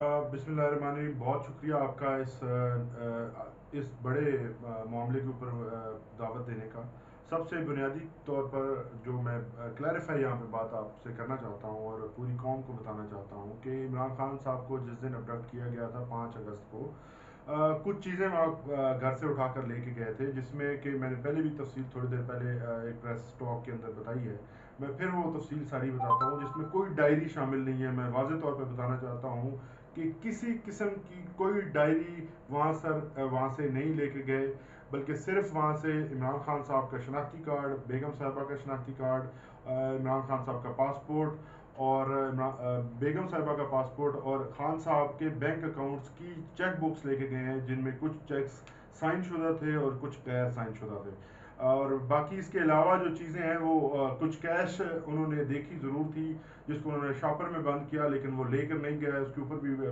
बिस्मिल्लाहिर्रहमानिर्रहीम। बहुत शुक्रिया आपका इस बड़े मामले के ऊपर दावत देने का। सबसे बुनियादी तौर पर जो मैं क्लैरिफाई यहाँ पे बात आपसे करना चाहता हूँ और पूरी कौम को बताना चाहता हूँ कि इमरान खान साहब को जिस दिन अबडक्ट किया गया था 5 अगस्त को, कुछ चीज़ें आप घर से उठा कर लेके गए थे, जिसमें कि मैंने पहले भी तफसील थोड़ी देर पहले एक प्रेस टॉक के अंदर बताई है। मैं फिर वो तफसील सारी बताता हूँ, जिसमें कोई डायरी शामिल नहीं है। मैं वाज़ेह तौर पर बताना चाहता हूँ कि किसी किस्म की कोई डायरी वहाँ से नहीं लेके गए, बल्कि सिर्फ वहाँ से इमरान खान साहब का शनाख्ती कार्ड, बेगम साहिबा का शनाख्ती कार्ड, इमरान खान साहब का पासपोर्ट और बेगम साहिबा का पासपोर्ट और खान साहब के बैंक अकाउंट्स की चेक बुक्स लेके गए हैं, जिनमें कुछ चेक्स साइन शुदा थे और कुछ गैर साइन शुदा थे। और बाकी इसके अलावा जो चीज़ें हैं वो कुछ कैश उन्होंने देखी ज़रूर थी, जिसको उन्होंने शॉपर में बंद किया, लेकिन वो लेकर नहीं गया। उसके ऊपर भी